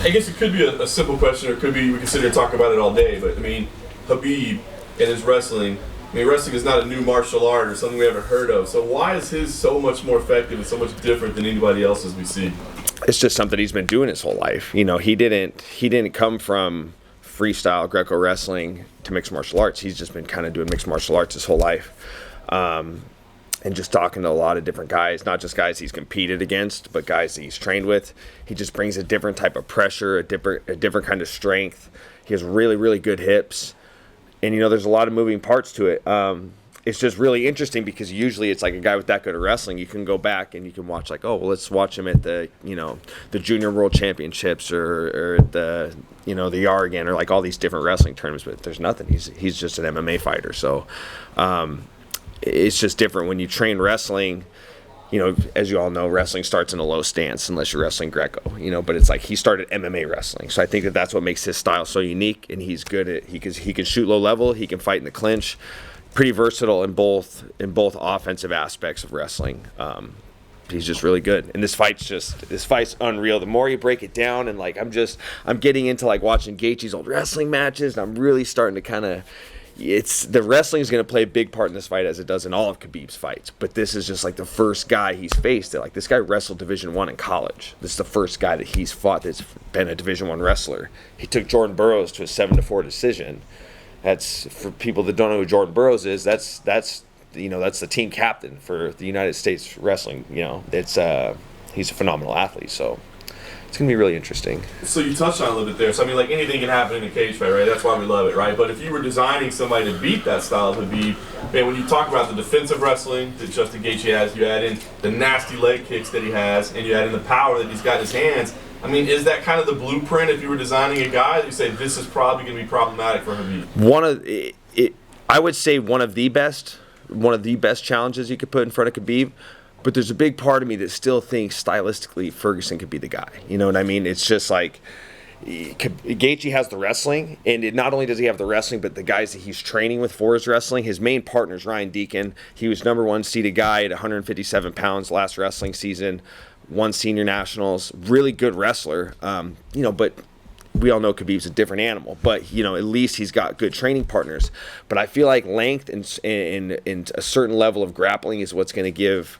I guess it could be a simple question, or it could be we can sit here and talk about it all day. But I mean, Khabib and his wrestling. I mean, wrestling is not a new martial art or something we haven't heard of. So why is his so much more effective and so much different than anybody else's we see? It's just something he's been doing his whole life. You know, he didn't come from freestyle Greco wrestling to mixed martial arts. He's just been kind of doing mixed martial arts his whole life. And just talking to a lot of different guys, not just guys he's competed against, but guys that he's trained with. He just brings a different type of pressure, a different kind of strength. He has really, really good hips. And, you know, there's a lot of moving parts to it. It's just really interesting because usually it's like a guy with that good at wrestling, you can go back and you can watch like, oh, well, let's watch him at the, you know, the Junior World Championships or the, you know, the Yargan or like all these different wrestling tournaments, but there's nothing. He's just an MMA fighter. So it's just different when you train wrestling. You know, as you all know, wrestling starts in a low stance unless you're wrestling Greco, you know, but it's like he started MMA wrestling. So I think that's what makes his style so unique, and he's good at, he can shoot low level, he can fight in the clinch, pretty versatile in both offensive aspects of wrestling. He's just really good. And this fight's unreal. The more you break it down, and like I'm getting into like watching Gaethje's old wrestling matches, and I'm really starting to kind of, the wrestling is going to play a big part in this fight as it does in all of Khabib's fights. But this is just like the first guy he's faced. Like this guy wrestled Division I in college. This is the first guy that he's fought that's been a Division I wrestler. He took Jordan Burroughs to a 7-4 decision. That's, for people that don't know who Jordan Burroughs is, that's you know, that's the team captain for the United States wrestling. You know, it's he's a phenomenal athlete. So it's going to be really interesting. So you touched on it a little bit there. So I mean, like anything can happen in a cage fight, right? That's why we love it, right? But if you were designing somebody to beat that style of Khabib, man, when you talk about the defensive wrestling that Justin Gaethje has, you add in the nasty leg kicks that he has, and you add in the power that he's got in his hands. I mean, is that kind of the blueprint if you were designing a guy that you say this is probably going to be problematic for Khabib? I would say one of the best challenges you could put in front of Khabib. But there's a big part of me that still thinks stylistically Ferguson could be the guy. You know what I mean? It's just like Gaethje has the wrestling, and not only does he have the wrestling, but the guys that he's training with for his wrestling. His main partner is Ryan Deacon. He was #1 seeded guy at 157 pounds last wrestling season, won senior nationals, really good wrestler. You know, but we all know Khabib's a different animal, but you know, at least he's got good training partners. But I feel like length and a certain level of grappling is what's going to give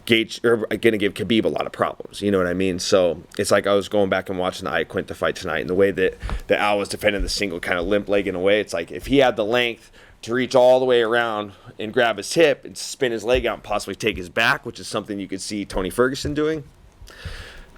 Khabib a lot of problems. You know what I mean? So it's like I was going back and watching the Iaquinta fight tonight, and the way that Al was defending the single, kind of limp legging away. It's like if he had the length to reach all the way around and grab his hip and spin his leg out and possibly take his back, which is something you could see Tony Ferguson doing.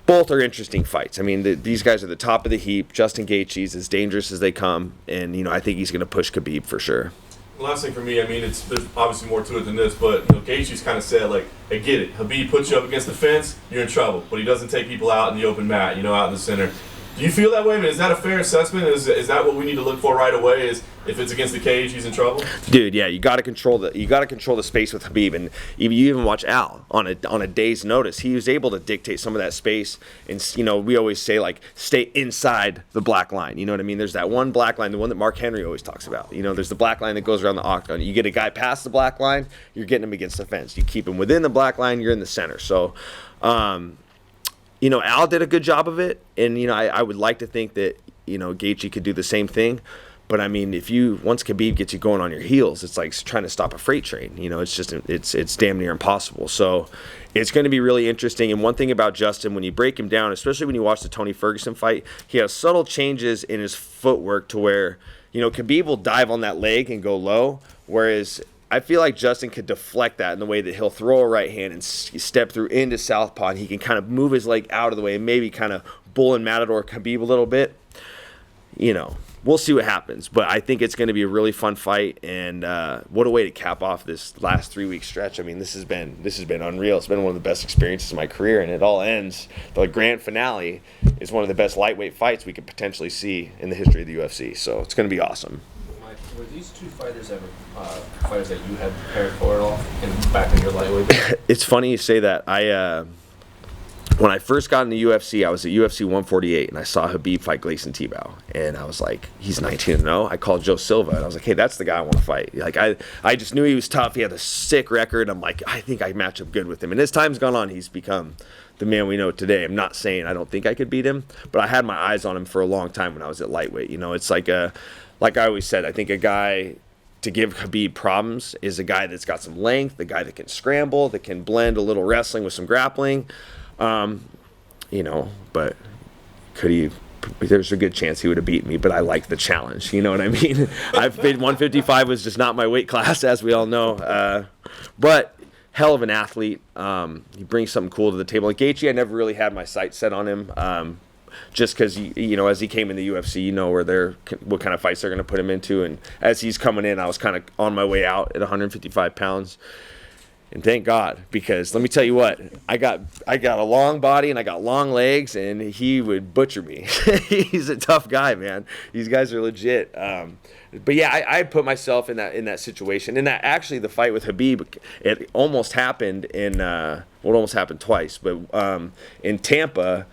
Both are interesting fights. I mean, these guys are the top of the heap. Justin Gaethje's as dangerous as they come, and you know, I think he's going to push Khabib for sure. Last thing for me, I mean, there's obviously more to it than this, but you know, Gaethje's kind of said, like, I get it. Khabib puts you up against the fence, you're in trouble. But he doesn't take people out in the open mat, you know, out in the center. Do you feel that way? I mean, is that a fair assessment? Is that what we need to look for right away? Is if it's against the cage, he's in trouble? Dude, yeah, you got to control the space with Khabib, and you even watch Al on a day's notice. He was able to dictate some of that space, and you know, we always say like stay inside the black line. You know what I mean? There's that one black line, the one that Mark Henry always talks about. You know, there's the black line that goes around the octagon. You get a guy past the black line, you're getting him against the fence. You keep him within the black line, you're in the center. So. You know, Al did a good job of it, and you know, I would like to think that, you know, Gaethje could do the same thing. But I mean, once Khabib gets you going on your heels, it's like trying to stop a freight train. You know, it's damn near impossible. So it's going to be really interesting. And one thing about Justin, when you break him down, especially when you watch the Tony Ferguson fight, he has subtle changes in his footwork to where, you know, Khabib will dive on that leg and go low, whereas I feel like Justin could deflect that in the way that he'll throw a right hand and step through into southpaw, and he can kind of move his leg out of the way and maybe kind of bull and matador Khabib a little bit. You know, we'll see what happens, but I think it's going to be a really fun fight, and what a way to cap off this last 3-week stretch. I mean, this has been unreal. It's been one of the best experiences of my career, and it all ends. The grand finale is one of the best lightweight fights we could potentially see in the history of the UFC, so it's going to be awesome. Were these two fighters ever fighters that you had prepared for at all back in your lightweight? It's funny you say that. When I first got in the UFC, I was at UFC 148, and I saw Khabib fight Gleison Tebow, and I was like, he's 19-0. I called Joe Silva, and I was like, hey, that's the guy I want to fight. Like, I just knew he was tough. He had a sick record. I'm like, I think I match up good with him. And as time's gone on, he's become the man we know today. I'm not saying I don't think I could beat him, but I had my eyes on him for a long time when I was at lightweight. You know, it's like I always said, I think a guy to give Khabib problems is a guy that's got some length, the guy that can scramble, that can blend a little wrestling with some grappling. You know, but could he? There's a good chance he would have beaten me, but I like the challenge. You know what I mean? I've been 155 was just not my weight class, as we all know. But hell of an athlete. He brings something cool to the table. Like Gaethje, I never really had my sights set on him. Just because, you know, as he came in the UFC, you know what kind of fights they're going to put him into. And as he's coming in, I was kind of on my way out at 155 pounds. And thank God, because let me tell you what, I got a long body and I got long legs, and he would butcher me. He's a tough guy, man. These guys are legit. But yeah, I put myself in that situation. And that actually, the fight with Khabib, it almost happened it almost happened twice. But in Tampa,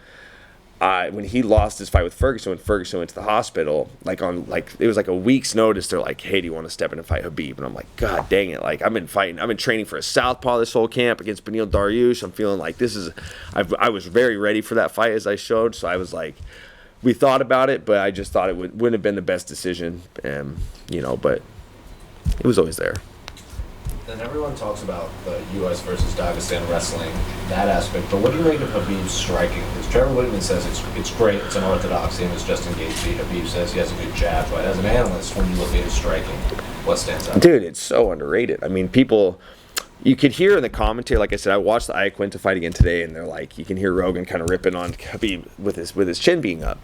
when he lost his fight with Ferguson, when Ferguson went to the hospital, it was like a week's notice, they're like, hey, do you want to step in and fight Khabib? And I'm like, God dang it. Like, I've been training for a southpaw this whole camp against Beneil Dariush. I'm feeling like I was very ready for that fight, as I showed. So I was like, we thought about it, but I just thought it wouldn't have been the best decision. You know, but it was always there. And everyone talks about the U.S. versus Dagestan wrestling, that aspect. But what do you make of Khabib's striking? Because Trevor Whitman says it's great, it's unorthodox, same as Justin Gaethje. Khabib says he has a good jab. But as an analyst, when you look at his striking, what stands out? Dude, it's so underrated. I mean, you could hear in the commentary, like I said, I watched the Iaquinta fight again today, and they're like, you can hear Rogan kind of ripping on Khabib with his chin being up.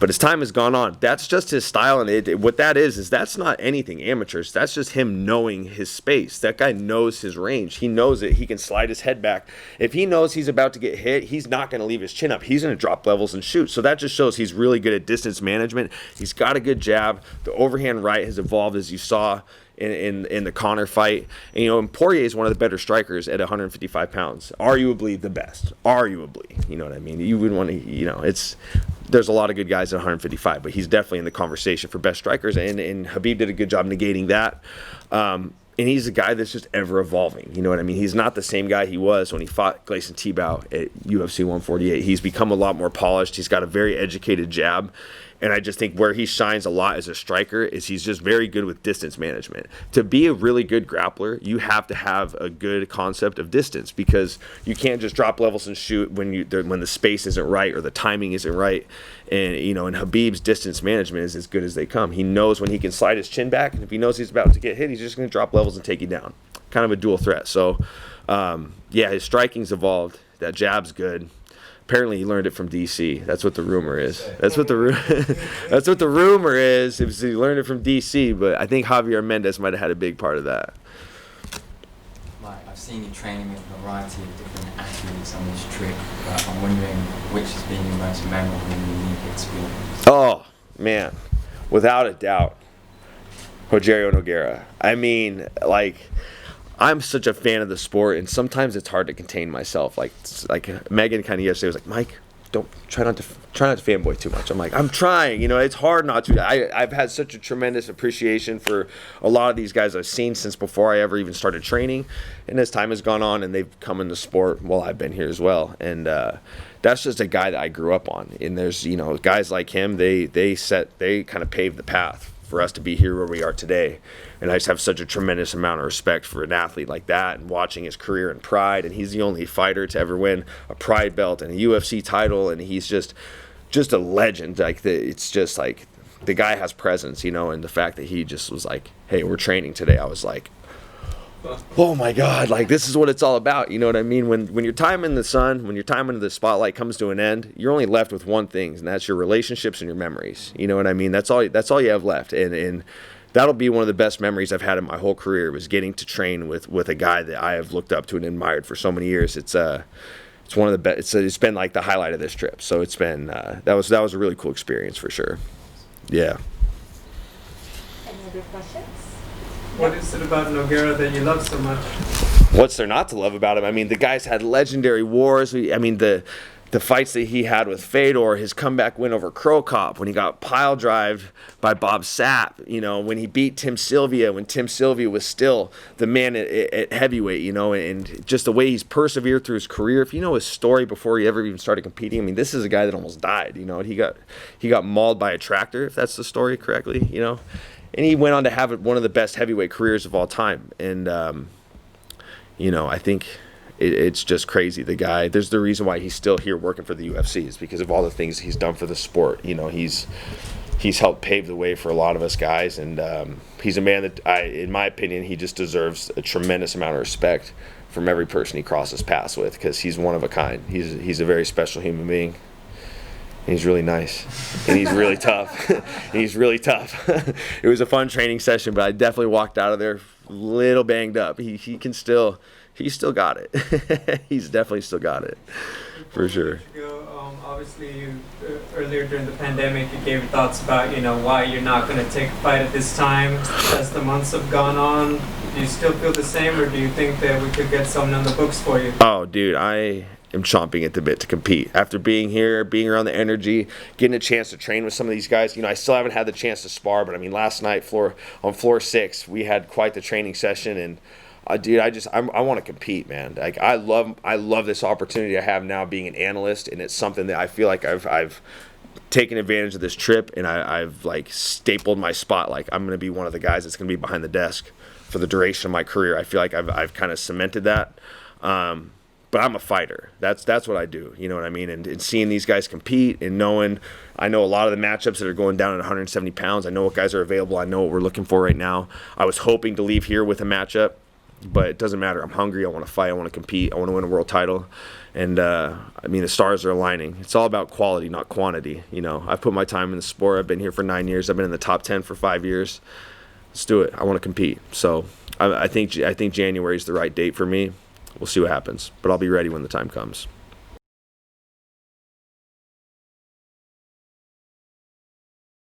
But as time has gone on, that's just his style, and what that is that's not anything amateurs. That's just him knowing his space. That guy knows his range. He knows it. He can slide his head back. If he knows he's about to get hit, he's not going to leave his chin up. He's going to drop levels and shoot. So that just shows he's really good at distance management. He's got a good jab. The overhand right has evolved, as you saw in the Conor fight. And, you know, and Poirier is one of the better strikers at 155 pounds. Arguably the best. Arguably. You know what I mean? You wouldn't want to, you know, there's a lot of good guys at 155, but he's definitely in the conversation for best strikers, and Khabib did a good job negating that. And he's a guy that's just ever evolving. You know what I mean? He's not the same guy he was when he fought Gleison Tibau at UFC 148. He's become a lot more polished. He's got a very educated jab. And I just think where he shines a lot as a striker is he's just very good with distance management. To be a really good grappler, you have to have a good concept of distance, because you can't just drop levels and shoot when the space isn't right or the timing isn't right. And, you know, and Khabib's distance management is as good as they come. He knows when he can slide his chin back, and if he knows he's about to get hit, he's just going to drop levels and take you down. Kind of a dual threat. So, yeah, his striking's evolved. That jab's good. Apparently, he learned it from DC. That's what the rumor is. That's what the rumor is. He learned it from DC, but I think Javier Mendez might have had a big part of that. Like, I've seen you training with a variety of different athletes on this trip, but I'm wondering which has been your most memorable and unique experience. Oh, man. Without a doubt, Rogerio Nogueira. I mean, like, I'm such a fan of the sport, and sometimes it's hard to contain myself. Like Megan kind of yesterday was like, Mike, don't try not to fanboy too much. I'm like, I'm trying. You know, it's hard not to. I've had such a tremendous appreciation for a lot of these guys I've seen since before I ever even started training, and as time has gone on, and they've come into sport while I've been here as well. And that's just a guy that I grew up on. And there's, you know, guys like him. They kind of paved the path for us to be here where we are today. And I just have such a tremendous amount of respect for an athlete like that, and watching his career in Pride. And he's the only fighter to ever win a Pride belt and a UFC title. And he's just a legend. Like, it's just like the guy has presence, you know. And the fact that he just was like, hey, we're training today. I was like, oh my God, like, this is what it's all about. You know what I mean? When your time in the sun, when your time in the spotlight comes to an end, you're only left with one thing, and that's your relationships and your memories. You know what I mean? That's all you have left. And that'll be one of the best memories I've had in my whole career, was getting to train with a guy that I have looked up to and admired for so many years. It's one of the best. It's been like the highlight of this trip. So it's been that was a really cool experience for sure. Yeah. Any other questions? What is it about Nogueira that you love so much? What's there not to love about him? I mean, the guy's had legendary wars. I mean, the the fights that he had with Fedor, his comeback win over Krokop, when he got pile drived by Bob Sapp, when he beat Tim Sylvia, when Tim Sylvia was still the man at heavyweight, and just the way he's persevered through his career. If you know his story before he ever even started competing, I mean, this is a guy that almost died. He got mauled by a tractor, if that's the story correctly, and he went on to have one of the best heavyweight careers of all time. And I think it's just crazy. The guy, there's the reason why he's still here working for the UFC is because of all the things he's done for the sport. He's helped pave the way for a lot of us guys, and he's a man that in my opinion, he just deserves a tremendous amount of respect from every person he crosses paths with, because he's one of a kind. He's a very special human being. And he's really nice, and he's really tough. It was a fun training session, but I definitely walked out of there a little banged up. He's still got it. He's definitely still got it, for sure. Obviously, earlier during the pandemic, you gave thoughts about why you're not going to take a fight at this time. As the months have gone on, do you still feel the same, or do you think that we could get something on the books for you? Oh, dude, I am chomping at the bit to compete. After being here, being around the energy, getting a chance to train with some of these guys. I still haven't had the chance to spar, but I mean, last night on floor 6, we had quite the training session, and dude, I want to compete, man. Like I love this opportunity I have now being an analyst, and it's something that I feel like I've taken advantage of this trip, and I've like stapled my spot. Like I'm going to be one of the guys that's going to be behind the desk for the duration of my career. I feel like I've kind of cemented that. But I'm a fighter. That's what I do. You know what I mean? And seeing these guys compete and I know a lot of the matchups that are going down at 170 pounds. I know what guys are available. I know what we're looking for right now. I was hoping to leave here with a matchup, but it doesn't matter. I'm hungry. I want to fight. I want to compete. I want to win a world title. And, I mean, the stars are aligning. It's all about quality, not quantity. I've put my time in the sport. I've been here for 9 years. I've been in the top 10 for 5 years. Let's do it. I want to compete. So I think January is the right date for me. We'll see what happens. But I'll be ready when the time comes.